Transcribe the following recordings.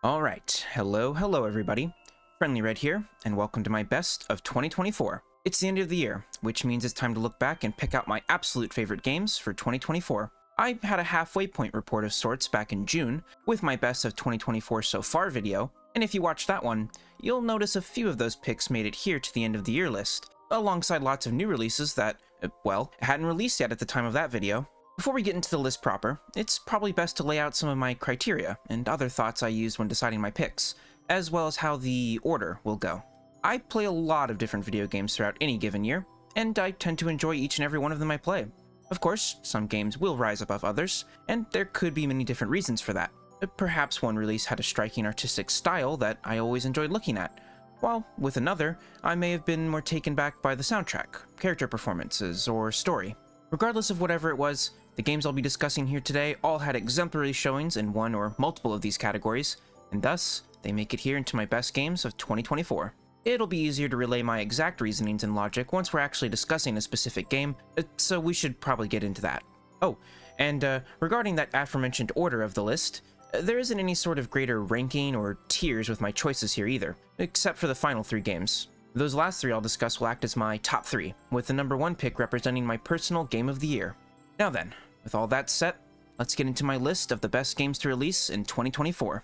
Alright, hello everybody. FriendlyRedd here, and welcome to my best of 2024. It's the end of the year, which means it's time to look back and pick out my absolute favorite games for 2024. I had a halfway point report of sorts back in June, with my best of 2024 so far video, and if you watched that one, you'll notice a few of those picks made it here to the end of the year list, alongside lots of new releases that, well, hadn't released yet at the time of that video. Before we get into the list proper, it's probably best to lay out some of my criteria and other thoughts I used when deciding my picks, as well as how the order will go. I play a lot of different video games throughout any given year, and I tend to enjoy each and every one of them I play. Of course, some games will rise above others, and there could be many different reasons for that. Perhaps one release had a striking artistic style that I always enjoyed looking at, while with another, I may have been more taken back by the soundtrack, character performances, or story. Regardless of whatever it was, the games I'll be discussing here today all had exemplary showings in one or multiple of these categories, and thus, they make it here into my best games of 2024. It'll be easier to relay my exact reasonings and logic once we're actually discussing a specific game, so we should probably get into that. Oh, and regarding that aforementioned order of the list, there isn't any sort of greater ranking or tiers with my choices here either, except for the final three games. Those last three I'll discuss will act as my top three, with the number one pick representing my personal game of the year. Now then, with all that set, let's get into my list of the best games to release in 2024.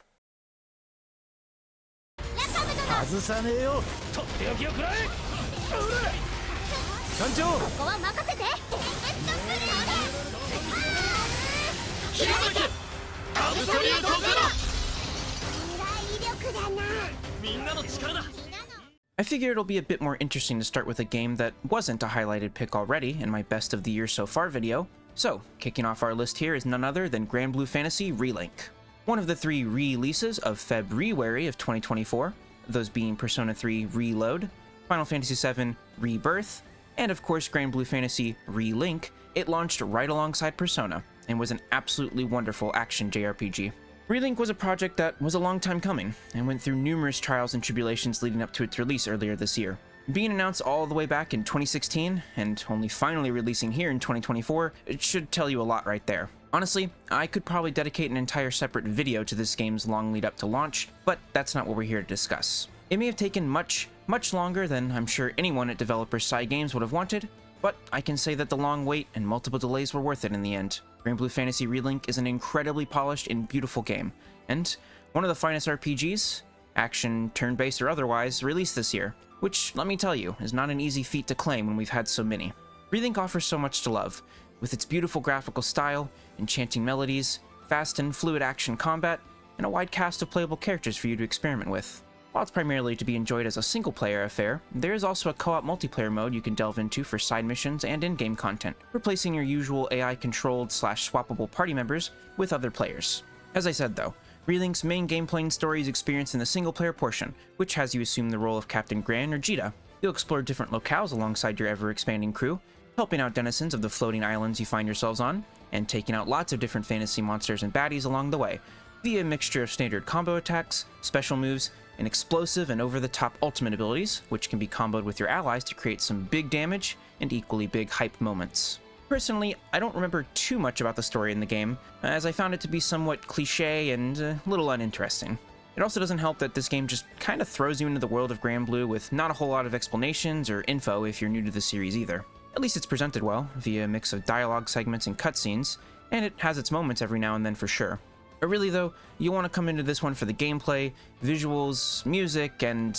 I figured it'll be a bit more interesting to start with a game that wasn't a highlighted pick already in my best of the year so far video. So, kicking off our list here is none other than Granblue Fantasy Relink. One of the three releases of February of 2024, those being Persona 3 Reload, Final Fantasy VII Rebirth, and of course Granblue Fantasy Relink. It launched right alongside Persona, and was an absolutely wonderful action JRPG. Relink was a project that was a long time coming, and went through numerous trials and tribulations leading up to its release earlier this year. Being announced all the way back in 2016, and only finally releasing here in 2024, it should tell you a lot right there. Honestly, I could probably dedicate an entire separate video to this game's long lead up to launch, but that's not what we're here to discuss. It may have taken much longer than I'm sure anyone at developer Side Games would have wanted, but I can say that the long wait and multiple delays were worth it in the end. Granblue Fantasy Relink is an incredibly polished and beautiful game, and one of the finest RPGs, action, turn-based or otherwise, released this year, which, let me tell you, is not an easy feat to claim when we've had so many. Relink offers so much to love, with its beautiful graphical style, enchanting melodies, fast and fluid action combat, and a wide cast of playable characters for you to experiment with. While it's primarily to be enjoyed as a single-player affair, there is also a co-op multiplayer mode you can delve into for side missions and in-game content, replacing your usual AI-controlled / swappable party members with other players. As I said though, Relink's main gameplay and story is experienced in the single-player portion, which has you assume the role of Captain Gran or Jita. You'll explore different locales alongside your ever-expanding crew, helping out denizens of the floating islands you find yourselves on, and taking out lots of different fantasy monsters and baddies along the way, via a mixture of standard combo attacks, special moves, and explosive and over-the-top ultimate abilities, which can be comboed with your allies to create some big damage and equally big hype moments. Personally, I don't remember too much about the story in the game, as I found it to be somewhat cliché and a little uninteresting. It also doesn't help that this game just kinda throws you into the world of Granblue with not a whole lot of explanations or info if you're new to the series either. At least it's presented well, via a mix of dialogue segments and cutscenes, and it has its moments every now and then for sure. But really though, you want to come into this one for the gameplay, visuals, music, and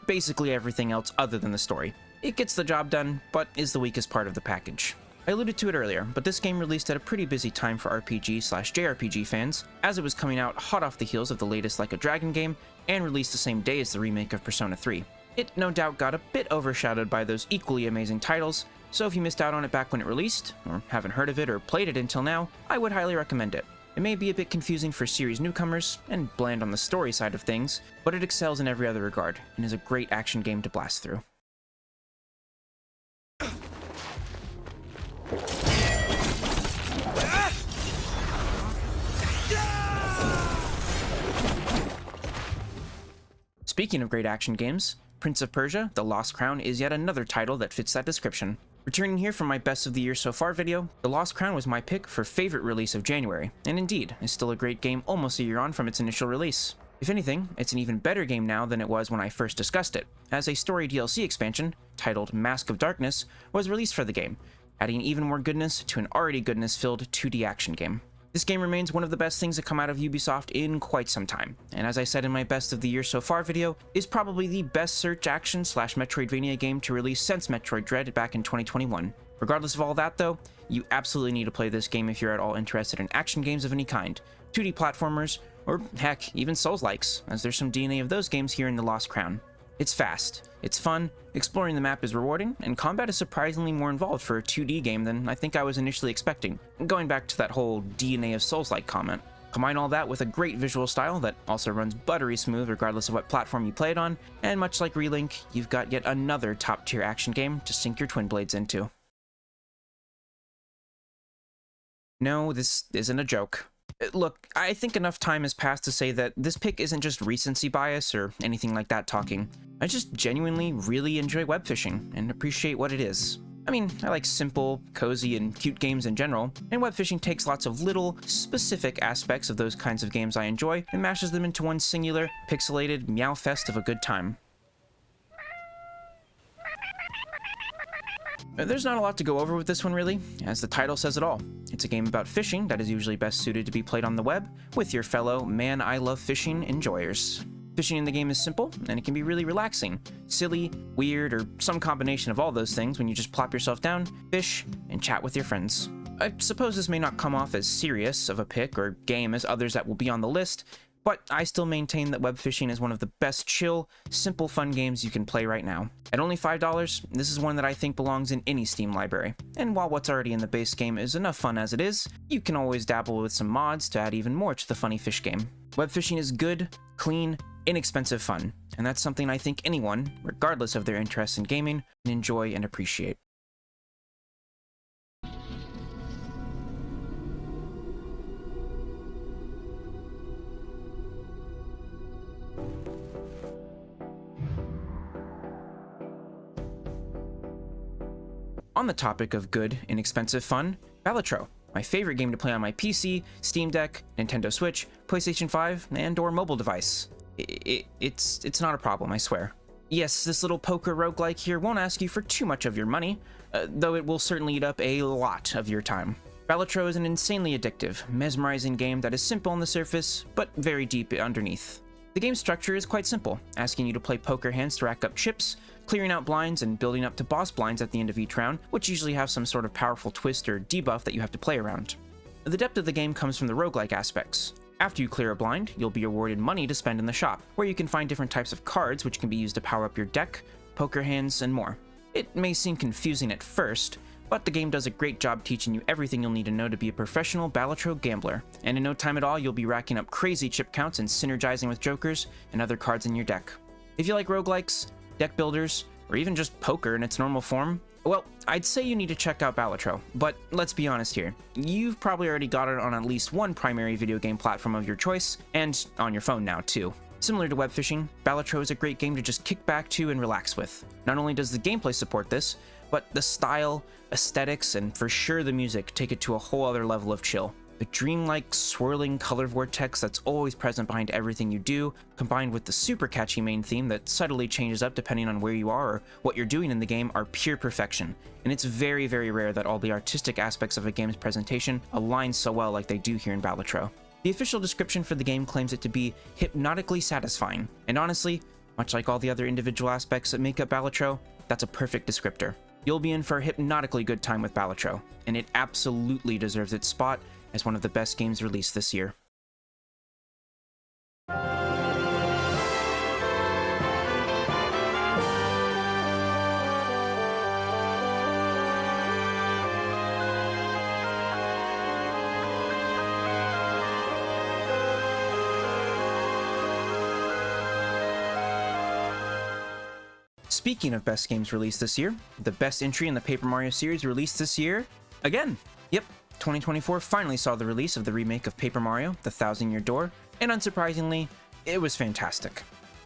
basically everything else other than the story. It gets the job done, but is the weakest part of the package. I alluded to it earlier, but this game released at a pretty busy time for RPG/JRPG fans, as it was coming out hot off the heels of the latest Like a Dragon game, and released the same day as the remake of Persona 3. It no doubt got a bit overshadowed by those equally amazing titles, so if you missed out on it back when it released, or haven't heard of it or played it until now, I would highly recommend it. It may be a bit confusing for series newcomers, and bland on the story side of things, but it excels in every other regard, and is a great action game to blast through. Speaking of great action games, Prince of Persia: The Lost Crown is yet another title that fits that description. Returning here from my best of the year so far video, The Lost Crown was my pick for favorite release of January, and indeed, is still a great game almost a year on from its initial release. If anything, it's an even better game now than it was when I first discussed it, as a story DLC expansion, titled Mask of Darkness, was released for the game, adding even more goodness to an already goodness-filled 2D action game. This game remains one of the best things to come out of Ubisoft in quite some time, and as I said in my best of the year so far video, is probably the best search action / Metroidvania game to release since Metroid Dread back in 2021. Regardless of all that though, you absolutely need to play this game if you're at all interested in action games of any kind, 2D platformers, or heck, even Souls-likes, as there's some DNA of those games here in The Lost Crown. It's fast, it's fun, exploring the map is rewarding, and combat is surprisingly more involved for a 2D game than I think I was initially expecting, going back to that whole DNA of Souls-like comment. Combine all that with a great visual style that also runs buttery smooth regardless of what platform you play it on, and much like Relink, you've got yet another top-tier action game to sink your twin blades into. No, this isn't a joke. Look, I think enough time has passed to say that this pick isn't just recency bias or anything like that talking. I just genuinely really enjoy web fishing and appreciate what it is. I mean, I like simple, cozy, and cute games in general, and web fishing takes lots of little, specific aspects of those kinds of games I enjoy and mashes them into one singular, pixelated meow fest of a good time. There's not a lot to go over with this one really, as the title says it all. It's a game about fishing that is usually best suited to be played on the web with your fellow man I love fishing enjoyers. Fishing in the game is simple, and it can be really relaxing, silly, weird, or some combination of all those things when you just plop yourself down, fish, and chat with your friends. I suppose this may not come off as serious of a pick or game as others that will be on the list, but I still maintain that web fishing is one of the best chill, simple fun games you can play right now. At only $5, this is one that I think belongs in any Steam library, and while what's already in the base game is enough fun as it is, you can always dabble with some mods to add even more to the funny fish game. Web fishing is good, clean, inexpensive fun, and that's something I think anyone, regardless of their interest in gaming, can enjoy and appreciate. On the topic of good, inexpensive fun, Balatro, my favorite game to play on my PC, Steam Deck, Nintendo Switch, PlayStation 5, and/or mobile device. It's not a problem, I swear. Yes, this little poker roguelike here won't ask you for too much of your money, though it will certainly eat up a lot of your time. Balatro is an insanely addictive, mesmerizing game that is simple on the surface, but very deep underneath. The game's structure is quite simple, asking you to play poker hands to rack up chips, clearing out blinds and building up to boss blinds at the end of each round, which usually have some sort of powerful twist or debuff that you have to play around. The depth of the game comes from the roguelike aspects. After you clear a blind, you'll be awarded money to spend in the shop, where you can find different types of cards which can be used to power up your deck, poker hands, and more. It may seem confusing at first, but the game does a great job teaching you everything you'll need to know to be a professional Balatro gambler, and in no time at all you'll be racking up crazy chip counts and synergizing with jokers and other cards in your deck. If you like roguelikes, deck builders, or even just poker in its normal form, well, I'd say you need to check out Balatro, but let's be honest here. You've probably already got it on at least one primary video game platform of your choice, and on your phone now too. Similar to web fishing, Balatro is a great game to just kick back to and relax with. Not only does the gameplay support this, but the style, aesthetics, and for sure the music take it to a whole other level of chill. The dreamlike, swirling color vortex that's always present behind everything you do, combined with the super catchy main theme that subtly changes up depending on where you are or what you're doing in the game, are pure perfection. And it's very, very rare that all the artistic aspects of a game's presentation align so well like they do here in Balatro. The official description for the game claims it to be hypnotically satisfying, and honestly, much like all the other individual aspects that make up Balatro, that's a perfect descriptor. You'll be in for a hypnotically good time with Balatro, and it absolutely deserves its spot as one of the best games released this year. Speaking of best games released this year, the best entry in the Paper Mario series released this year, again. Yep, 2024 finally saw the release of the remake of Paper Mario, The Thousand Year Door, and unsurprisingly, it was fantastic.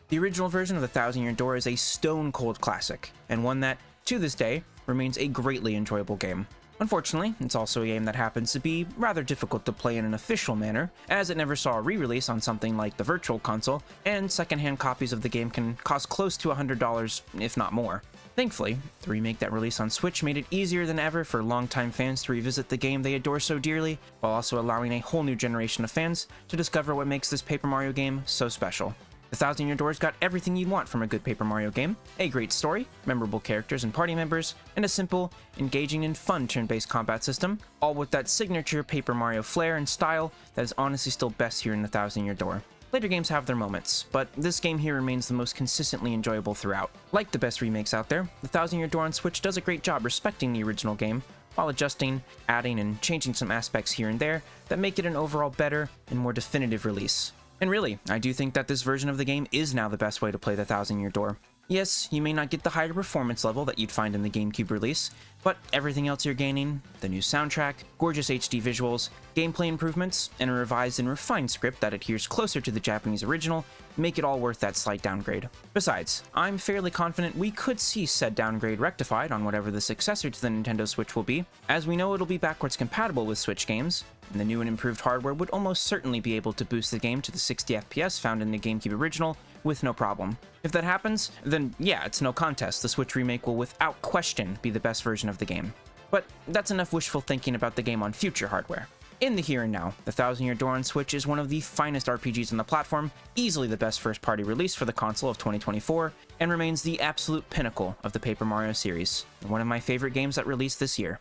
The original version of The Thousand Year Door is a stone-cold classic, and one that, to this day, remains a greatly enjoyable game. Unfortunately, it's also a game that happens to be rather difficult to play in an official manner, as it never saw a re-release on something like the Virtual Console, and secondhand copies of the game can cost close to $100, if not more. Thankfully, the remake that released on Switch made it easier than ever for longtime fans to revisit the game they adore so dearly, while also allowing a whole new generation of fans to discover what makes this Paper Mario game so special. The Thousand Year Door's got everything you'd want from a good Paper Mario game: a great story, memorable characters and party members, and a simple, engaging and fun turn-based combat system, all with that signature Paper Mario flair and style that is honestly still best here in the Thousand Year Door. Later games have their moments, but this game here remains the most consistently enjoyable throughout. Like the best remakes out there, the Thousand Year Door on Switch does a great job respecting the original game, while adjusting, adding, and changing some aspects here and there that make it an overall better and more definitive release. And really, I do think that this version of the game is now the best way to play the Thousand Year Door. Yes, you may not get the higher performance level that you'd find in the GameCube release, but everything else you're gaining, the new soundtrack, gorgeous HD visuals, gameplay improvements, and a revised and refined script that adheres closer to the Japanese original, make it all worth that slight downgrade. Besides, I'm fairly confident we could see said downgrade rectified on whatever the successor to the Nintendo Switch will be, as we know it'll be backwards compatible with Switch games, and the new and improved hardware would almost certainly be able to boost the game to the 60 FPS found in the GameCube original with no problem. If that happens, then yeah, it's no contest, the Switch remake will without question be the best version of the game. But that's enough wishful thinking about the game on future hardware. In the here and now, the Thousand Year Door on Switch is one of the finest RPGs on the platform, easily the best first-party release for the console of 2024, and remains the absolute pinnacle of the Paper Mario series, and one of my favorite games that released this year.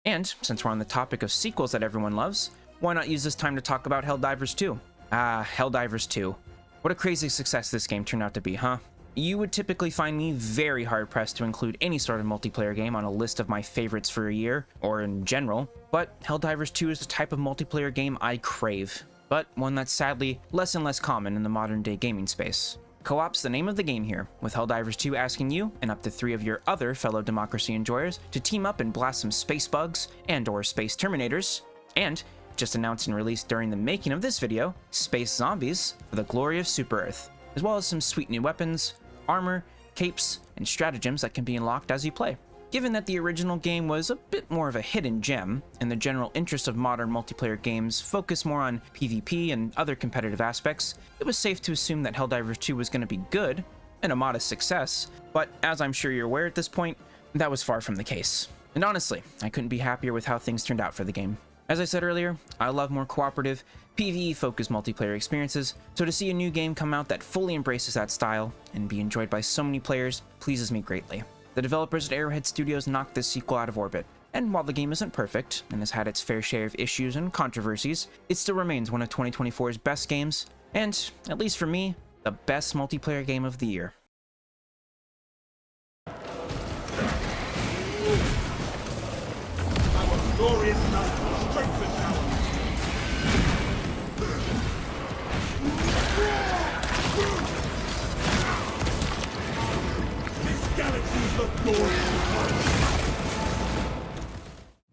And since we're on the topic of sequels that everyone loves, why not use this time to talk about Helldivers 2? Helldivers 2. What a crazy success this game turned out to be, huh? You would typically find me very hard-pressed to include any sort of multiplayer game on a list of my favorites for a year, or in general, but Helldivers 2 is the type of multiplayer game I crave, but one that's sadly less and less common in the modern-day gaming space. Co-op's the name of the game here, with Helldivers 2 asking you, and up to 3 of your other fellow democracy enjoyers, to team up and blast some space bugs and/or space terminators, and, just announced and released during the making of this video, space zombies for the glory of Super Earth, as well as some sweet new weapons, armor, capes, and stratagems that can be unlocked as you play. Given that the original game was a bit more of a hidden gem, and the general interest of modern multiplayer games focus more on PvP and other competitive aspects, it was safe to assume that Helldivers 2 was going to be good, and a modest success, but as I'm sure you're aware at this point, that was far from the case. And honestly, I couldn't be happier with how things turned out for the game. As I said earlier, I love more cooperative, PvE-focused multiplayer experiences, so to see a new game come out that fully embraces that style, and be enjoyed by so many players, pleases me greatly. The developers at Arrowhead Studios knocked this sequel out of orbit, and while the game isn't perfect, and has had its fair share of issues and controversies, it still remains one of 2024's best games, and, at least for me, the best multiplayer game of the year. Our glorious night strengthens our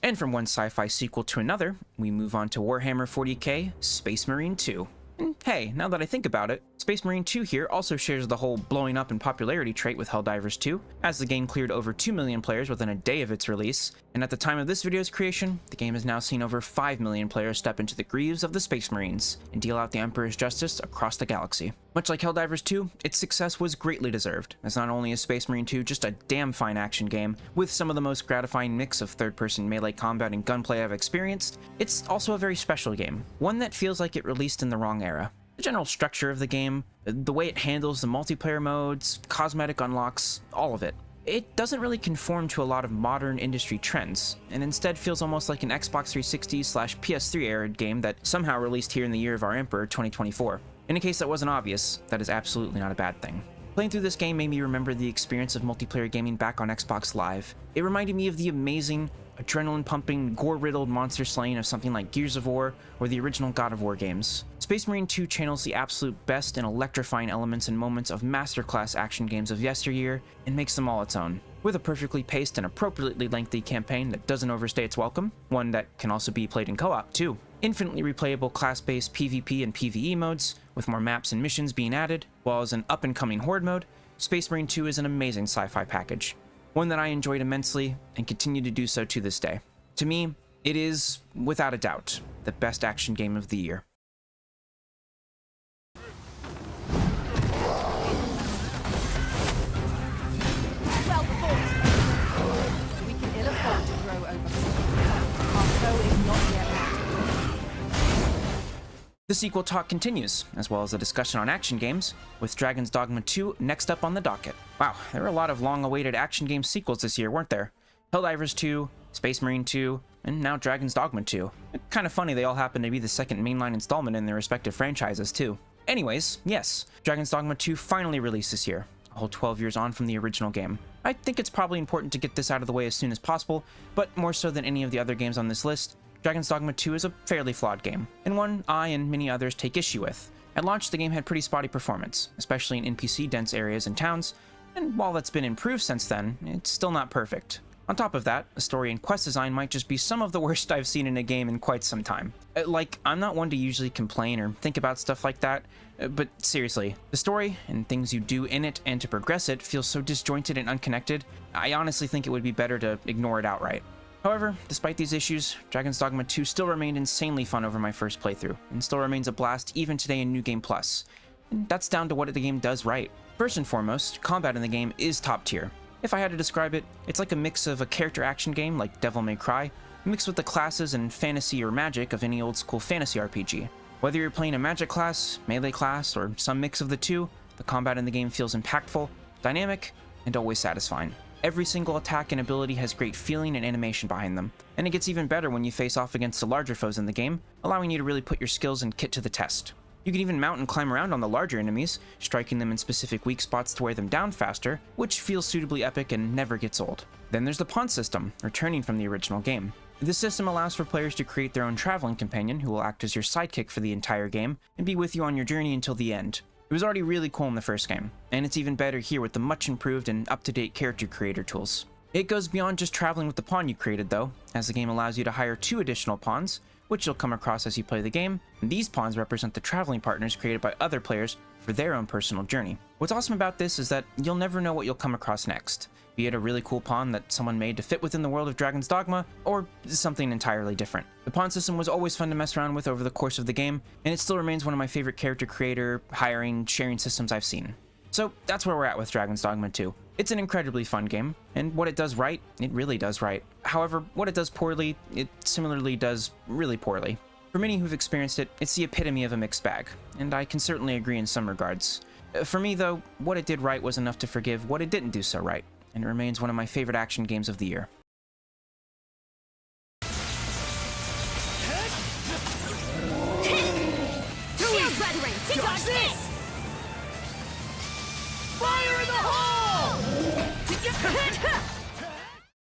And from one sci-fi sequel to another, we move on to Warhammer 40k Space Marine 2. And hey, now that I think about it, Space Marine 2 here also shares the whole blowing up in popularity trait with Helldivers 2, as the game cleared over 2 million players within a day of its release, and at the time of this video's creation, the game has now seen over 5 million players step into the greaves of the Space Marines and deal out the Emperor's justice across the galaxy. Much like Helldivers 2, its success was greatly deserved, as not only is Space Marine 2 just a damn fine action game, with some of the most gratifying mix of third-person melee combat and gunplay I've experienced, it's also a very special game, one that feels like it released in the wrong era. The general structure of the game, the way it handles the multiplayer modes, cosmetic unlocks, all of it. It doesn't really conform to a lot of modern industry trends, and instead feels almost like an Xbox 360/PS3 era game that somehow released here in the year of our Emperor 2024. In a case that wasn't obvious, that is absolutely not a bad thing. Playing through this game made me remember the experience of multiplayer gaming back on Xbox Live. It reminded me of the amazing, adrenaline-pumping, gore-riddled monster slaying of something like Gears of War or the original God of War games. Space Marine 2 channels the absolute best and electrifying elements and moments of masterclass action games of yesteryear and makes them all its own. With a perfectly paced and appropriately lengthy campaign that doesn't overstay its welcome, one that can also be played in co-op too. Infinitely replayable class-based PvP and PvE modes, with more maps and missions being added, while as an up-and-coming Horde mode, Space Marine 2 is an amazing sci-fi package. One that I enjoyed immensely and continue to do so to this day. To me, it is, without a doubt, the best action game of the year. Well fought. We can ill afford to grow over. Our foe is not yet active. The sequel talk continues, as well as a discussion on action games, with Dragon's Dogma 2 next up on the docket. Wow, there were a lot of long-awaited action game sequels this year, weren't there? Helldivers 2, Space Marine 2, and now Dragon's Dogma 2. Kind of funny they all happen to be the second mainline installment in their respective franchises, too. Anyways, yes, Dragon's Dogma 2 finally released this year, a whole 12 years on from the original game. I think it's probably important to get this out of the way as soon as possible, but more so than any of the other games on this list, Dragon's Dogma 2 is a fairly flawed game, and one I and many others take issue with. At launch, the game had pretty spotty performance, especially in NPC-dense areas and towns, and while that's been improved since then, it's still not perfect. On top of that, the story and quest design might just be some of the worst I've seen in a game in quite some time. Like, I'm not one to usually complain or think about stuff like that, but seriously, the story and things you do in it and to progress it feels so disjointed and unconnected, I honestly think it would be better to ignore it outright. However, despite these issues, Dragon's Dogma 2 still remained insanely fun over my first playthrough, and still remains a blast even today in New Game Plus. And that's down to what the game does right. First and foremost, combat in the game is top tier. If I had to describe it, it's like a mix of a character action game like Devil May Cry, mixed with the classes and fantasy or magic of any old school fantasy RPG. Whether you're playing a magic class, melee class, or some mix of the two, the combat in the game feels impactful, dynamic, and always satisfying. Every single attack and ability has great feeling and animation behind them, and it gets even better when you face off against the larger foes in the game, allowing you to really put your skills and kit to the test. You can even mount and climb around on the larger enemies, striking them in specific weak spots to wear them down faster, which feels suitably epic and never gets old. Then there's the pawn system, returning from the original game. This system allows for players to create their own traveling companion who will act as your sidekick for the entire game and be with you on your journey until the end. It was already really cool in the first game, and it's even better here with the much improved and up-to-date character creator tools. It goes beyond just traveling with the pawn you created though, as the game allows you to hire 2 additional pawns, which you'll come across as you play the game, and these pawns represent the traveling partners created by other players for their own personal journey. What's awesome about this is that you'll never know what you'll come across next, be it a really cool pawn that someone made to fit within the world of Dragon's Dogma, or something entirely different. The pawn system was always fun to mess around with over the course of the game, and it still remains one of my favorite character creator, hiring, sharing systems I've seen. So that's where we're at with Dragon's Dogma 2. It's an incredibly fun game, and what it does right, it really does right. However, what it does poorly, it similarly does really poorly. For many who've experienced it, it's the epitome of a mixed bag, and I can certainly agree in some regards. For me though, what it did right was enough to forgive what it didn't do so right, and it remains one of my favorite action games of the year. Shield weathering! Dodge this! Fire in the hole!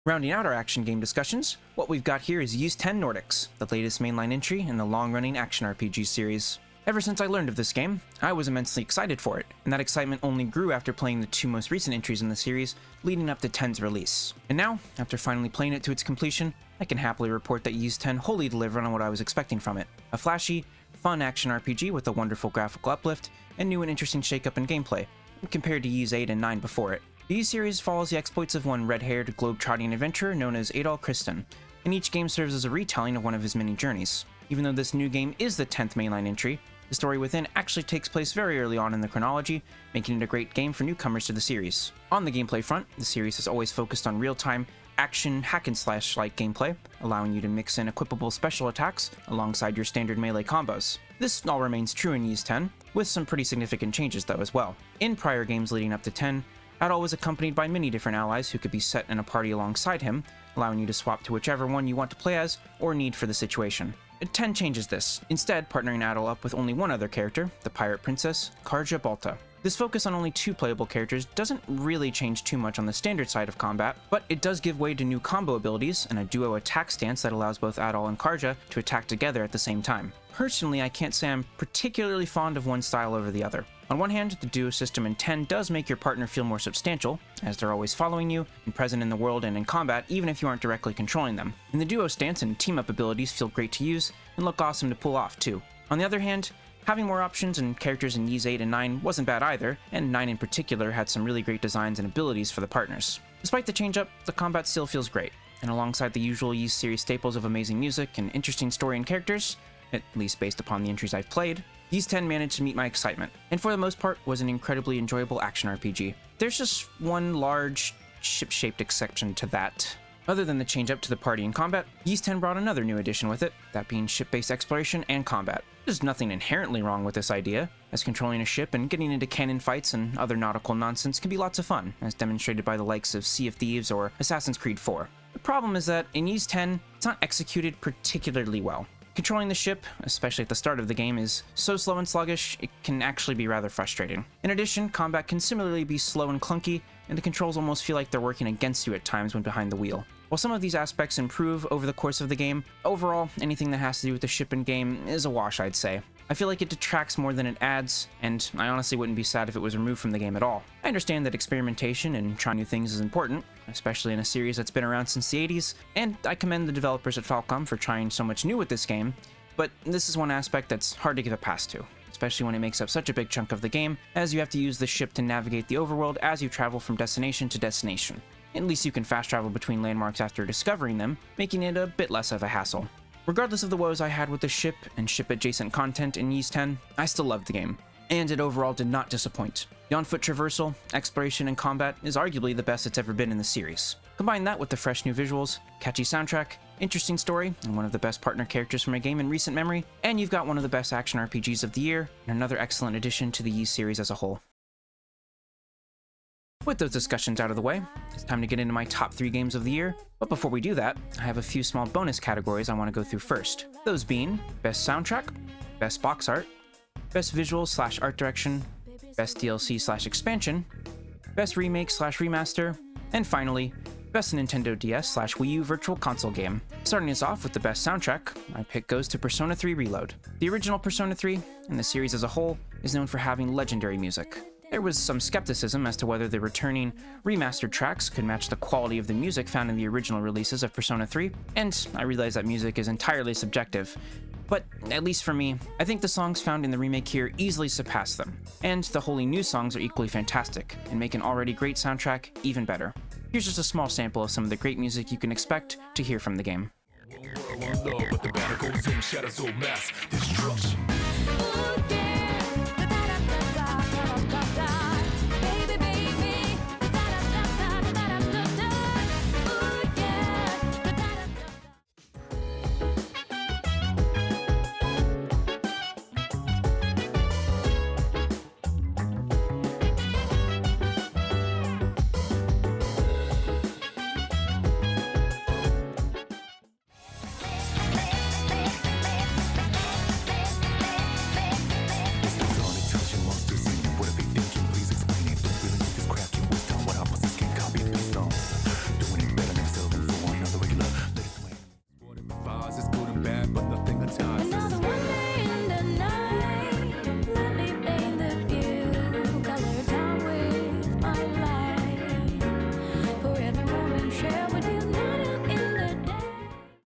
Rounding out our action game discussions, what we've got here is Ys 10 Nordics, the latest mainline entry in the long-running action RPG series. Ever since I learned of this game, I was immensely excited for it, and that excitement only grew after playing the 2 most recent entries in the series leading up to 10's release. And now, after finally playing it to its completion, I can happily report that Ys 10 wholly delivered on what I was expecting from it. A flashy, fun action RPG with a wonderful graphical uplift, and new and interesting shake-up in gameplay, compared to Ys 8 and 9 before it. The Ys series follows the exploits of one red-haired, globe-trotting adventurer known as Adol Kristen, and each game serves as a retelling of one of his many journeys. Even though this new game is the 10th mainline entry, the story within actually takes place very early on in the chronology, making it a great game for newcomers to the series. On the gameplay front, the series has always focused on real-time, action hack-and-slash-like gameplay, allowing you to mix in equipable special attacks alongside your standard melee combos. This all remains true in Ys 10, with some pretty significant changes though as well. In prior games leading up to 10, Adol was accompanied by many different allies who could be set in a party alongside him, allowing you to swap to whichever one you want to play as or need for the situation. 10 changes this, instead partnering Adol up with only one other character, the pirate princess, Karja Balta. This focus on only 2 playable characters doesn't really change too much on the standard side of combat, but it does give way to new combo abilities and a duo attack stance that allows both Adol and Karja to attack together at the same time. Personally, I can't say I'm particularly fond of one style over the other. On one hand, the duo system in 10 does make your partner feel more substantial, as they're always following you and present in the world and in combat even if you aren't directly controlling them. And the duo stance and team-up abilities feel great to use and look awesome to pull off too. On the other hand, having more options and characters in Ys 8 and 9 wasn't bad either, and 9 in particular had some really great designs and abilities for the partners. Despite the change-up, the combat still feels great, and alongside the usual Ys series staples of amazing music and interesting story and characters, at least based upon the entries I've played, Ys 10 managed to meet my excitement, and for the most part was an incredibly enjoyable action RPG. There's just one large, ship-shaped exception to that. Other than the change up to the party and combat, Ys 10 brought another new addition with it, that being ship-based exploration and combat. There's nothing inherently wrong with this idea, as controlling a ship and getting into cannon fights and other nautical nonsense can be lots of fun, as demonstrated by the likes of Sea of Thieves or Assassin's Creed 4. The problem is that in Ys 10, it's not executed particularly well. Controlling the ship, especially at the start of the game, is so slow and sluggish, it can actually be rather frustrating. In addition, combat can similarly be slow and clunky, and the controls almost feel like they're working against you at times when behind the wheel. While some of these aspects improve over the course of the game, overall, anything that has to do with the ship and game is a wash, I'd say. I feel like it detracts more than it adds, and I honestly wouldn't be sad if it was removed from the game at all. I understand that experimentation and trying new things is important, especially in a series that's been around since the 80s, and I commend the developers at Falcom for trying so much new with this game, but this is one aspect that's hard to give a pass to, especially when it makes up such a big chunk of the game, as you have to use the ship to navigate the overworld as you travel from destination to destination. At least you can fast travel between landmarks after discovering them, making it a bit less of a hassle. Regardless of the woes I had with the ship and ship-adjacent content in Ys 10, I still loved the game, and it overall did not disappoint. The on-foot traversal, exploration, and combat is arguably the best it's ever been in the series. Combine that with the fresh new visuals, catchy soundtrack, interesting story, and one of the best partner characters from a game in recent memory, and you've got one of the best action RPGs of the year, and another excellent addition to the Ys series as a whole. With those discussions out of the way, it's time to get into my top 3 games of the year, but before we do that, I have a few small bonus categories I want to go through first. Those being Best Soundtrack, Best Box Art, Best Visuals/Art Direction, Best DLC/Expansion, Best Remake/Remaster, and finally, Best Nintendo DS/Wii U Virtual Console Game. Starting us off with the best soundtrack, my pick goes to Persona 3 Reload. The original Persona 3, and the series as a whole, is known for having legendary music. There was some skepticism as to whether the returning remastered tracks could match the quality of the music found in the original releases of Persona 3, and I realize that music is entirely subjective. But, at least for me, I think the songs found in the remake here easily surpass them, and the wholly new songs are equally fantastic, and make an already great soundtrack even better. Here's just a small sample of some of the great music you can expect to hear from the game.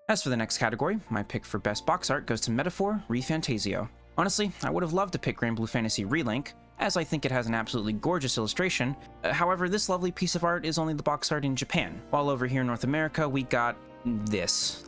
As for the next category, my pick for Best Box Art goes to Metaphor ReFantasio. Honestly, I would have loved to pick Granblue Fantasy Relink, as I think it has an absolutely gorgeous illustration. However, this lovely piece of art is only the box art in Japan, while over here in North America we got this.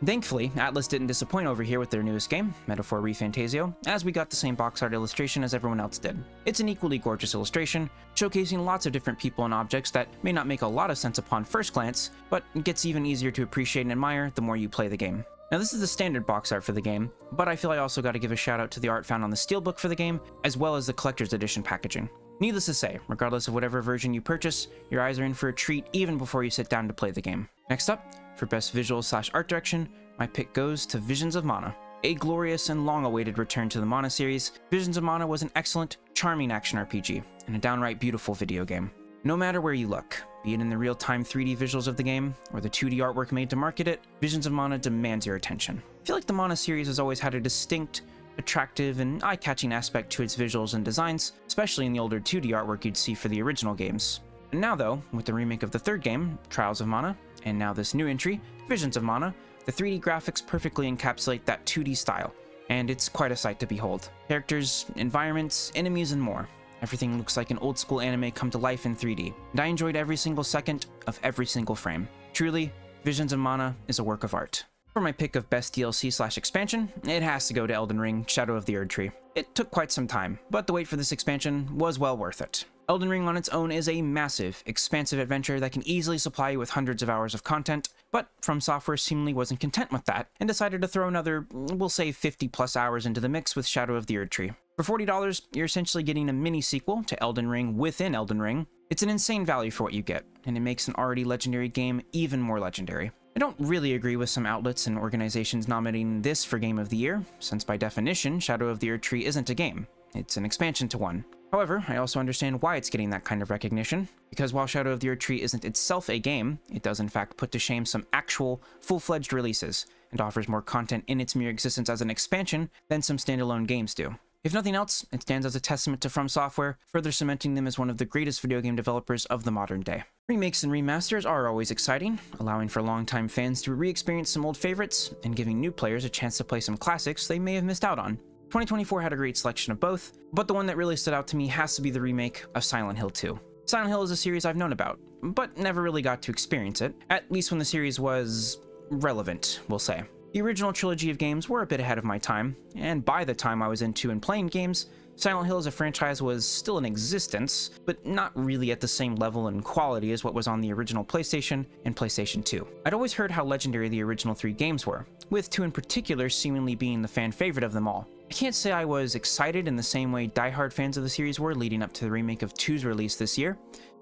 Thankfully, Atlas didn't disappoint over here with their newest game, Metaphor ReFantasio, as we got the same box art illustration as everyone else did. It's an equally gorgeous illustration, showcasing lots of different people and objects that may not make a lot of sense upon first glance, but gets even easier to appreciate and admire the more you play the game. Now this is the standard box art for the game, but I feel I also got to give a shout out to the art found on the steelbook for the game, as well as the collector's edition packaging. Needless to say, regardless of whatever version you purchase, your eyes are in for a treat even before you sit down to play the game. Next up, for Best Visuals/Art Direction, my pick goes to Visions of Mana. A glorious and long-awaited return to the Mana series, Visions of Mana was an excellent, charming action RPG, and a downright beautiful video game. No matter where you look, be it in the real-time 3D visuals of the game, or the 2D artwork made to market it, Visions of Mana demands your attention. I feel like the Mana series has always had a distinct, attractive, and eye-catching aspect to its visuals and designs, especially in the older 2D artwork you'd see for the original games. And now though, with the remake of the third game, Trials of Mana, and now this new entry, Visions of Mana, the 3D graphics perfectly encapsulate that 2D style, and it's quite a sight to behold. Characters, environments, enemies, and more. Everything looks like an old school anime come to life in 3D, and I enjoyed every single second of every single frame. Truly, Visions of Mana is a work of art. For my pick of best DLC/expansion, it has to go to Elden Ring: Shadow of the Erdtree. It took quite some time, but the wait for this expansion was well worth it. Elden Ring on its own is a massive, expansive adventure that can easily supply you with hundreds of hours of content, but From Software seemingly wasn't content with that, and decided to throw another, we'll say 50 plus hours into the mix with Shadow of the Erdtree. For $40, you're essentially getting a mini sequel to Elden Ring within Elden Ring. It's an insane value for what you get, and it makes an already legendary game even more legendary. I don't really agree with some outlets and organizations nominating this for Game of the Year, since by definition, Shadow of the Erdtree isn't a game. It's an expansion to one. However, I also understand why it's getting that kind of recognition, because while Shadow of the Erdtree isn't itself a game, it does in fact put to shame some actual, full-fledged releases, and offers more content in its mere existence as an expansion than some standalone games do. If nothing else, it stands as a testament to From Software, further cementing them as one of the greatest video game developers of the modern day. Remakes and remasters are always exciting, allowing for longtime fans to re-experience some old favorites, and giving new players a chance to play some classics they may have missed out on. 2024 had a great selection of both, but the one that really stood out to me has to be the remake of Silent Hill 2. Silent Hill is a series I've known about, but never really got to experience it, at least when the series was relevant, we'll say. The original trilogy of games were a bit ahead of my time, and by the time I was into and playing games, Silent Hill as a franchise was still in existence, but not really at the same level and quality as what was on the original PlayStation and PlayStation 2. I'd always heard how legendary the original 3 games were, with 2 in particular seemingly being the fan favorite of them all. I can't say I was excited in the same way diehard fans of the series were leading up to the remake of 2's release this year,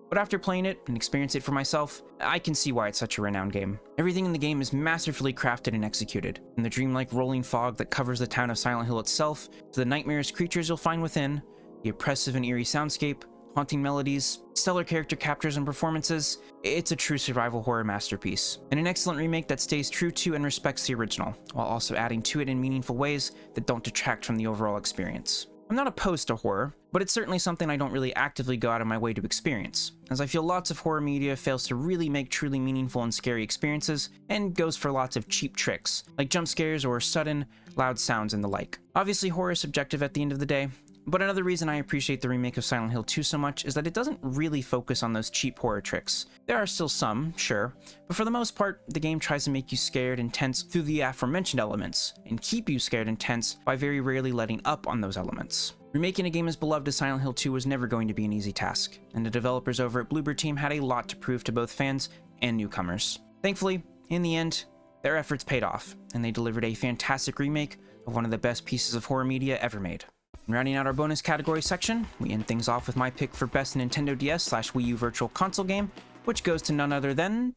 but after playing it and experiencing it for myself, I can see why it's such a renowned game. Everything in the game is masterfully crafted and executed, from the dreamlike rolling fog that covers the town of Silent Hill itself, to the nightmarish creatures you'll find within, the oppressive and eerie soundscape, haunting melodies, stellar character captures and performances. It's a true survival horror masterpiece, and an excellent remake that stays true to and respects the original, while also adding to it in meaningful ways that don't detract from the overall experience. I'm not opposed to horror, but it's certainly something I don't really actively go out of my way to experience, as I feel lots of horror media fails to really make truly meaningful and scary experiences, and goes for lots of cheap tricks, like jump scares or sudden, loud sounds and the like. Obviously, horror is subjective at the end of the day, but another reason I appreciate the remake of Silent Hill 2 so much is that it doesn't really focus on those cheap horror tricks. There are still some, sure, but for the most part, the game tries to make you scared and tense through the aforementioned elements, and keep you scared and tense by very rarely letting up on those elements. Remaking a game as beloved as Silent Hill 2 was never going to be an easy task, and the developers over at Bloober Team had a lot to prove to both fans and newcomers. Thankfully, in the end, their efforts paid off, and they delivered a fantastic remake of one of the best pieces of horror media ever made. And rounding out our bonus category section, we end things off with my pick for best Nintendo DS/Wii U Virtual Console game, which goes to none other than...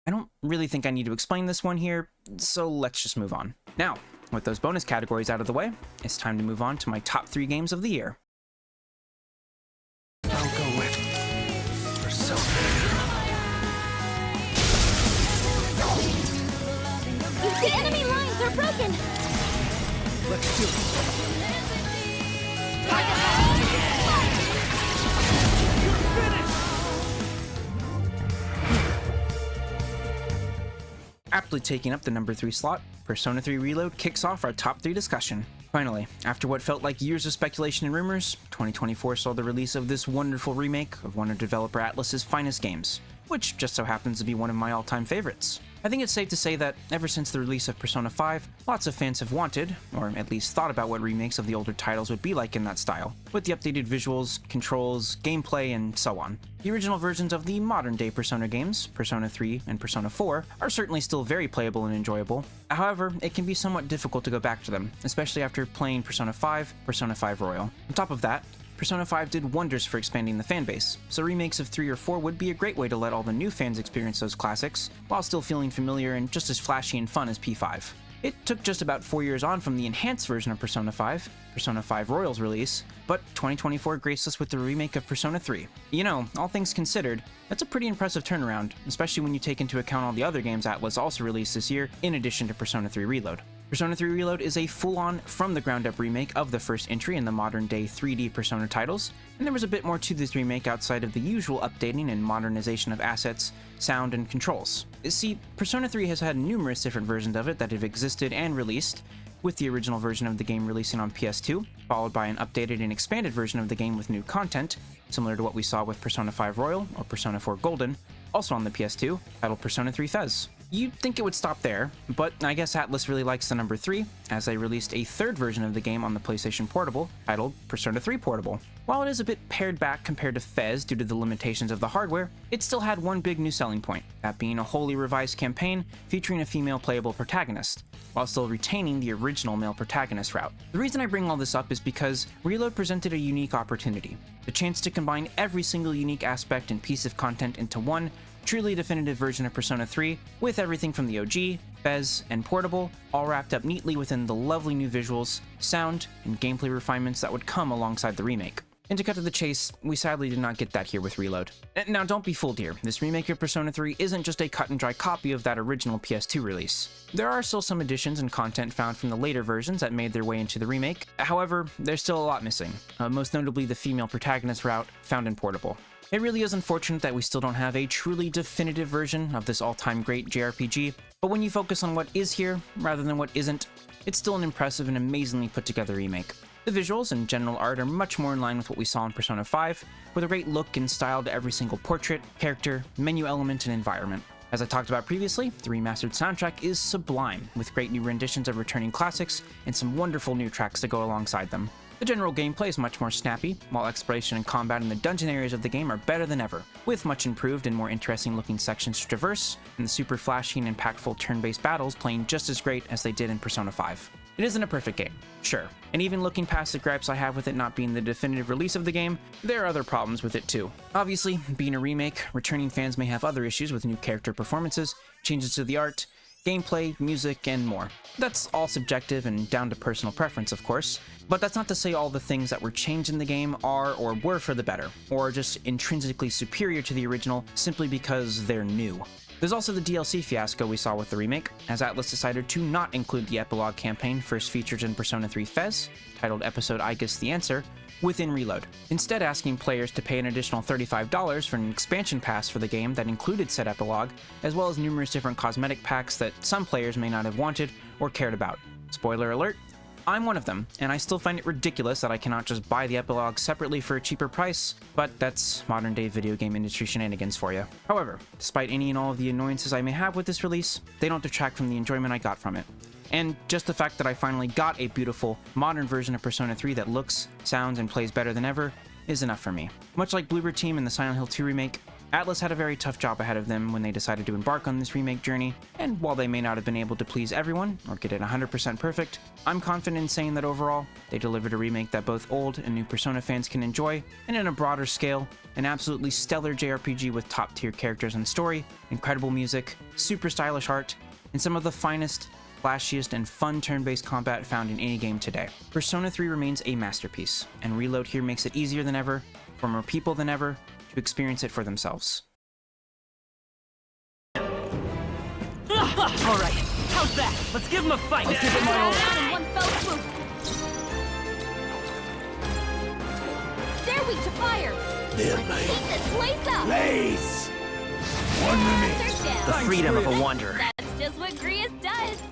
I don't really think I need to explain this one here, so let's just move on. Now, with those bonus categories out of the way, it's time to move on to my top 3 games of the year. I'll go with Persona. The enemy lines are broken! Let's do it. Aptly taking up the number 3 slot, Persona 3 Reload kicks off our top 3 discussion. Finally, after what felt like years of speculation and rumors, 2024 saw the release of this wonderful remake of one of developer Atlus's finest games, which just so happens to be one of my all-time favorites. I think it's safe to say that ever since the release of Persona 5, lots of fans have wanted, or at least thought about what remakes of the older titles would be like in that style, with the updated visuals, controls, gameplay, and so on. The original versions of the modern-day Persona games, Persona 3 and Persona 4, are certainly still very playable and enjoyable. However, it can be somewhat difficult to go back to them, especially after playing Persona 5, Persona 5 Royal. On top of that, Persona 5 did wonders for expanding the fanbase, so remakes of 3 or 4 would be a great way to let all the new fans experience those classics, while still feeling familiar and just as flashy and fun as P5. It took just about 4 years on from the enhanced version of Persona 5, Persona 5 Royal's release, but 2024 graced us with the remake of Persona 3. You know, all things considered, that's a pretty impressive turnaround, especially when you take into account all the other games Atlus also released this year, in addition to Persona 3 Reload. Persona 3 Reload is a full-on, from-the-ground-up remake of the first entry in the modern-day 3D Persona titles, and there was a bit more to this remake outside of the usual updating and modernization of assets, sound, and controls. See, Persona 3 has had numerous different versions of it that have existed and released, with the original version of the game releasing on PS2, followed by an updated and expanded version of the game with new content, similar to what we saw with Persona 5 Royal or Persona 4 Golden, also on the PS2, titled Persona 3 Fez. You'd think it would stop there, but I guess Atlus really likes the number 3, as they released a third version of the game on the PlayStation Portable, titled Persona 3 Portable. While it is a bit pared back compared to Fez due to the limitations of the hardware, it still had one big new selling point, that being a wholly revised campaign featuring a female playable protagonist, while still retaining the original male protagonist route. The reason I bring all this up is because Reload presented a unique opportunity, the chance to combine every single unique aspect and piece of content into one truly definitive version of Persona 3, with everything from the OG, Fez, and Portable, all wrapped up neatly within the lovely new visuals, sound, and gameplay refinements that would come alongside the remake. And to cut to the chase, we sadly did not get that here with Reload. Now don't be fooled here, this remake of Persona 3 isn't just a cut and dry copy of that original PS2 release. There are still some additions and content found from the later versions that made their way into the remake, however, there's still a lot missing, most notably the female protagonist route found in Portable. It really is unfortunate that we still don't have a truly definitive version of this all-time great JRPG, but when you focus on what is here, rather than what isn't, it's still an impressive and amazingly put-together remake. The visuals and general art are much more in line with what we saw in Persona 5, with a great look and style to every single portrait, character, menu element, and environment. As I talked about previously, the remastered soundtrack is sublime, with great new renditions of returning classics and some wonderful new tracks to go alongside them. The general gameplay is much more snappy, while exploration and combat in the dungeon areas of the game are better than ever, with much improved and more interesting looking sections to traverse, and the super flashy and impactful turn-based battles playing just as great as they did in Persona 5. It isn't a perfect game, sure, and even looking past the gripes I have with it not being the definitive release of the game, there are other problems with it too. Obviously, being a remake, returning fans may have other issues with new character performances, changes to the art, gameplay, music, and more. That's all subjective and down to personal preference, of course, but that's not to say all the things that were changed in the game are or were for the better, or just intrinsically superior to the original simply because they're new. There's also the DLC fiasco we saw with the remake, as Atlus decided to not include the epilogue campaign first featured in Persona 3 Fez, titled Episode I Guess the Answer, within Reload, instead asking players to pay an additional $35 for an expansion pass for the game that included said epilogue, as well as numerous different cosmetic packs that some players may not have wanted or cared about. Spoiler alert, I'm one of them, and I still find it ridiculous that I cannot just buy the epilogue separately for a cheaper price, but that's modern day video game industry shenanigans for you. However, despite any and all of the annoyances I may have with this release, they don't detract from the enjoyment I got from it. And just the fact that I finally got a beautiful, modern version of Persona 3 that looks, sounds, and plays better than ever is enough for me. Much like Bluebird Team in the Silent Hill 2 remake, Atlus had a very tough job ahead of them when they decided to embark on this remake journey, and while they may not have been able to please everyone, or get it 100% perfect, I'm confident in saying that overall, they delivered a remake that both old and new Persona fans can enjoy, and in a broader scale, an absolutely stellar JRPG with top-tier characters and story, incredible music, super stylish art, and some of the finest, flashiest, and fun turn-based combat found in any game today. Persona 3 remains a masterpiece, and Reload here makes it easier than ever, for more people than ever, to experience it for themselves. Alright, how's that? Let's give him a fight! Let's give him Down in one fell swoop. They're weak to fire. Let's heat this place up. Blaze! 1 minute. Monsters down. The freedom of a wanderer. That's just what Grius does.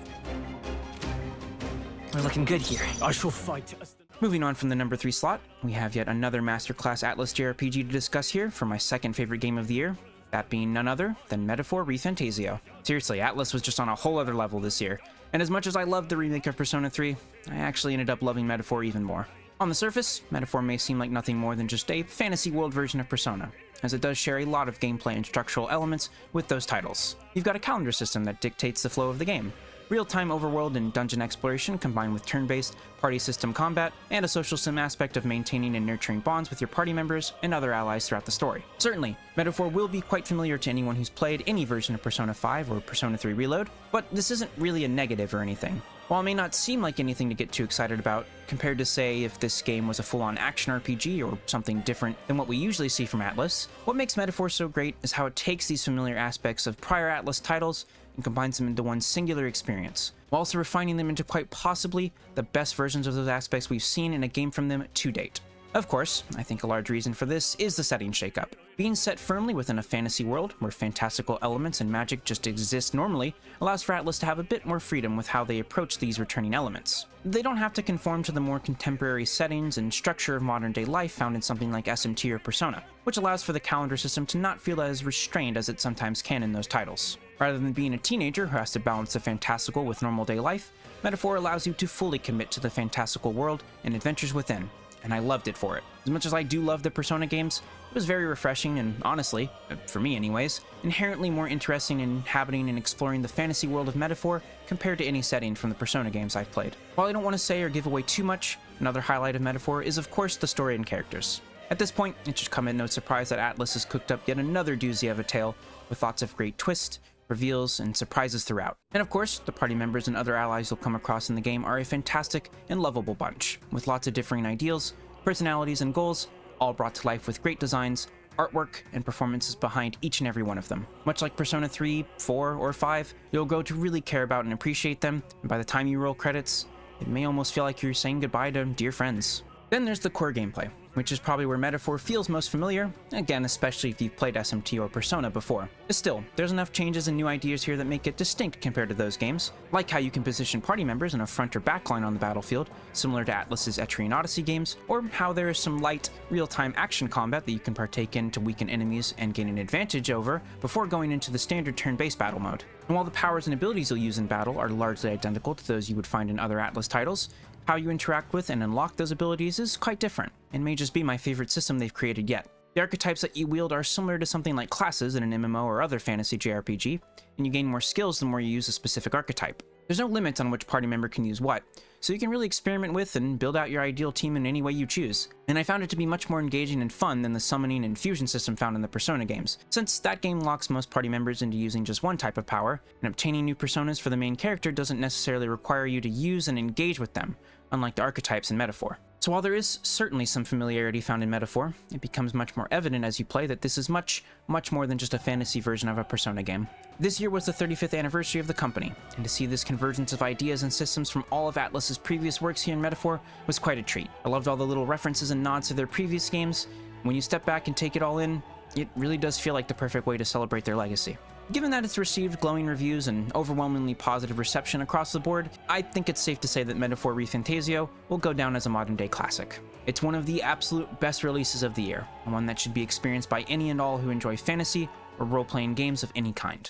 We're looking good here. I shall fight us. Moving on from the number 3 slot, we have yet another masterclass Atlus JRPG to discuss here for my second favorite game of the year, that being none other than Metaphor ReFantazio. Seriously, Atlus was just on a whole other level this year, and as much as I loved the remake of Persona 3, I actually ended up loving Metaphor even more. On the surface, Metaphor may seem like nothing more than just a fantasy world version of Persona, as it does share a lot of gameplay and structural elements with those titles. You've got a calendar system that dictates the flow of the game, Real-time overworld and dungeon exploration combined with turn-based party system combat, and a social sim aspect of maintaining and nurturing bonds with your party members and other allies throughout the story. Certainly, Metaphor will be quite familiar to anyone who's played any version of Persona 5 or Persona 3 Reload, but this isn't really a negative or anything. While it may not seem like anything to get too excited about, compared to say if this game was a full-on action RPG or something different than what we usually see from Atlus, what makes Metaphor so great is how it takes these familiar aspects of prior Atlus titles and combines them into one singular experience, while also refining them into quite possibly the best versions of those aspects we've seen in a game from them to date. Of course, I think a large reason for this is the setting shakeup. Being set firmly within a fantasy world where fantastical elements and magic just exist normally allows for Atlus to have a bit more freedom with how they approach these returning elements. They don't have to conform to the more contemporary settings and structure of modern-day life found in something like SMT or Persona, which allows for the calendar system to not feel as restrained as it sometimes can in those titles. Rather than being a teenager who has to balance the fantastical with normal day life, Metaphor allows you to fully commit to the fantastical world and adventures within, and I loved it for it. As much as I do love the Persona games, it was very refreshing and honestly, for me anyways, inherently more interesting in inhabiting and exploring the fantasy world of Metaphor compared to any setting from the Persona games I've played. While I don't want to say or give away too much, another highlight of Metaphor is of course the story and characters. At this point, it should come as no surprise that Atlus has cooked up yet another doozy of a tale with lots of great twists, reveals, and surprises throughout. And of course, the party members and other allies you'll come across in the game are a fantastic and lovable bunch, with lots of differing ideals, personalities, and goals, all brought to life with great designs, artwork, and performances behind each and every one of them. Much like Persona 3, 4, or 5, you'll grow to really care about and appreciate them, and by the time you roll credits, it may almost feel like you're saying goodbye to dear friends. Then there's the core gameplay, which is probably where Metaphor feels most familiar, again especially if you've played SMT or Persona before. But still, there's enough changes and new ideas here that make it distinct compared to those games, like how you can position party members in a front or back line on the battlefield, similar to Atlus's Etrian Odyssey games, or how there is some light, real-time action combat that you can partake in to weaken enemies and gain an advantage over before going into the standard turn-based battle mode. And while the powers and abilities you'll use in battle are largely identical to those you would find in other Atlus titles, how you interact with and unlock those abilities is quite different, and may just be my favorite system they've created yet. The archetypes that you wield are similar to something like classes in an MMO or other fantasy JRPG, and you gain more skills the more you use a specific archetype. There's no limit on which party member can use what, so you can really experiment with and build out your ideal team in any way you choose. And I found it to be much more engaging and fun than the summoning and fusion system found in the Persona games, since that game locks most party members into using just one type of power, and obtaining new personas for the main character doesn't necessarily require you to use and engage with them, unlike the archetypes in Metaphor. So while there is certainly some familiarity found in Metaphor, it becomes much more evident as you play that this is much more than just a fantasy version of a Persona game. This year was the 35th anniversary of the company, and to see this convergence of ideas and systems from all of Atlus's previous works here in Metaphor was quite a treat. I loved all the little references and nods to their previous games. When you step back and take it all in, it really does feel like the perfect way to celebrate their legacy. Given that it's received glowing reviews and overwhelmingly positive reception across the board, I think it's safe to say that Metaphor ReFantasio will go down as a modern-day classic. It's one of the absolute best releases of the year, and one that should be experienced by any and all who enjoy fantasy or role-playing games of any kind.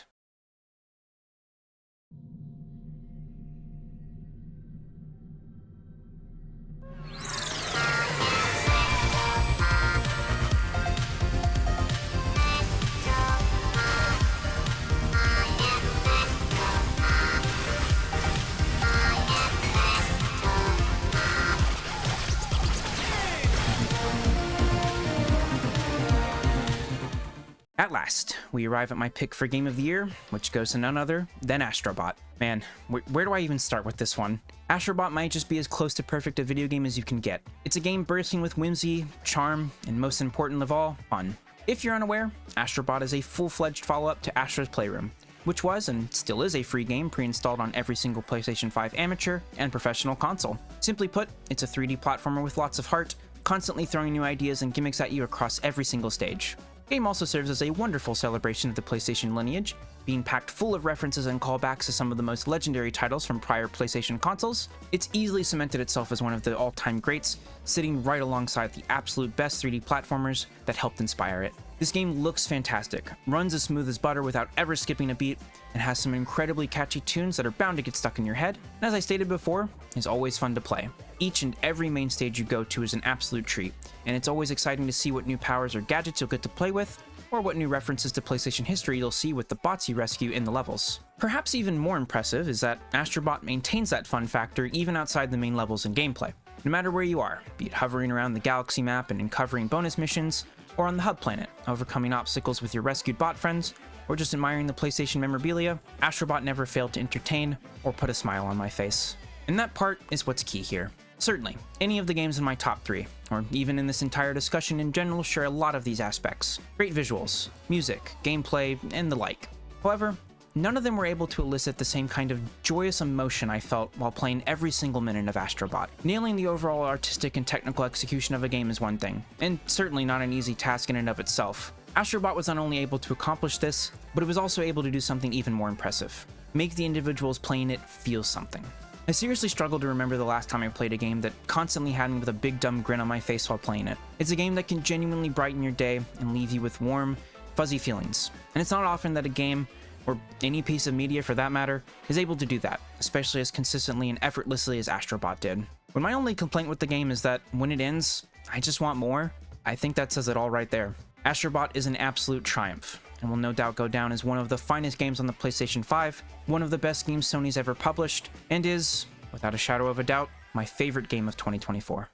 At last, we arrive at my pick for Game of the Year, which goes to none other than Astrobot. Man, where do I even start with this one? Astrobot might just be as close to perfect a video game as you can get. It's a game bursting with whimsy, charm, and most important of all, fun. If you're unaware, Astrobot is a full-fledged follow-up to Astro's Playroom, which was and still is a free game pre-installed on every single PlayStation 5 amateur and professional console. Simply put, it's a 3D platformer with lots of heart, constantly throwing new ideas and gimmicks at you across every single stage. The game also serves as a wonderful celebration of the PlayStation lineage, being packed full of references and callbacks to some of the most legendary titles from prior PlayStation consoles. It's easily cemented itself as one of the all-time greats, sitting right alongside the absolute best 3D platformers that helped inspire it. This game looks fantastic, runs as smooth as butter without ever skipping a beat, and has some incredibly catchy tunes that are bound to get stuck in your head, and as I stated before, is always fun to play. Each and every main stage you go to is an absolute treat, and it's always exciting to see what new powers or gadgets you'll get to play with, or what new references to PlayStation history you'll see with the bots you rescue in the levels. Perhaps even more impressive is that Astrobot maintains that fun factor even outside the main levels and gameplay. No matter where you are, be it hovering around the galaxy map and uncovering bonus missions, or on the hub planet, overcoming obstacles with your rescued bot friends, or just admiring the PlayStation memorabilia, Astrobot never failed to entertain or put a smile on my face. And that part is what's key here. Certainly, any of the games in my top 3, or even in this entire discussion in general, share a lot of these aspects. Great visuals, music, gameplay, and the like. However, none of them were able to elicit the same kind of joyous emotion I felt while playing every single minute of Astrobot. Nailing the overall artistic and technical execution of a game is one thing, and certainly not an easy task in and of itself. Astrobot was not only able to accomplish this, but it was also able to do something even more impressive. Make the individuals playing it feel something. I seriously struggle to remember the last time I played a game that constantly had me with a big dumb grin on my face while playing it. It's a game that can genuinely brighten your day and leave you with warm, fuzzy feelings. And it's not often that a game, or any piece of media for that matter, is able to do that, especially as consistently and effortlessly as Astrobot did. When my only complaint with the game is that when it ends, I just want more, I think that says it all right there. Astrobot is an absolute triumph, and will no doubt go down as one of the finest games on the PlayStation 5, one of the best games Sony's ever published, and is, without a shadow of a doubt, my favorite game of 2024.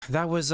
That was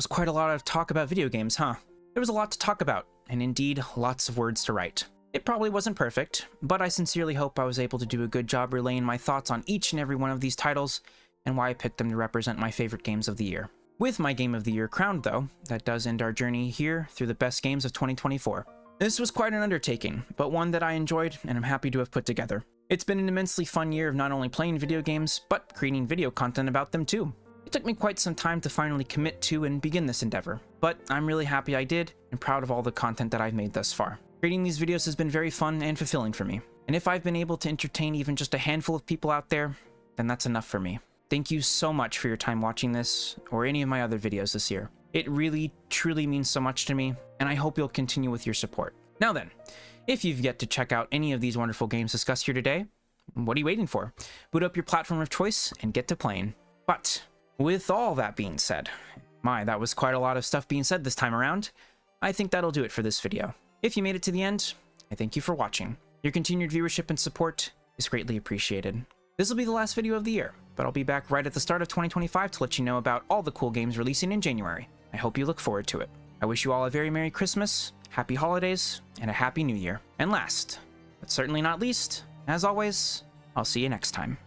quite a lot of talk about video games, huh? There was a lot to talk about, and indeed, lots of words to write. It probably wasn't perfect, but I sincerely hope I was able to do a good job relaying my thoughts on each and every one of these titles, and why I picked them to represent my favorite games of the year. With my Game of the Year crowned, though, that does end our journey here through the best games of 2024. This was quite an undertaking, but one that I enjoyed and I'm happy to have put together. It's been an immensely fun year of not only playing video games, but creating video content about them too. It took me quite some time to finally commit to and begin this endeavor, but I'm really happy I did and proud of all the content that I've made thus far. Creating these videos has been very fun and fulfilling for me, and if I've been able to entertain even just a handful of people out there, then that's enough for me. Thank you so much for your time watching this, or any of my other videos this year. It really, truly means so much to me, and I hope you'll continue with your support. Now then, if you've yet to check out any of these wonderful games discussed here today, what are you waiting for? Boot up your platform of choice and get to playing. But, with all that being said, that was quite a lot of stuff being said this time around, I think that'll do it for this video. If you made it to the end, I thank you for watching. Your continued viewership and support is greatly appreciated. This will be the last video of the year, but I'll be back right at the start of 2025 to let you know about all the cool games releasing in January. I hope you look forward to it. I wish you all a very Merry Christmas, Happy Holidays, and a Happy New Year. And last, but certainly not least, as always, I'll see you next time.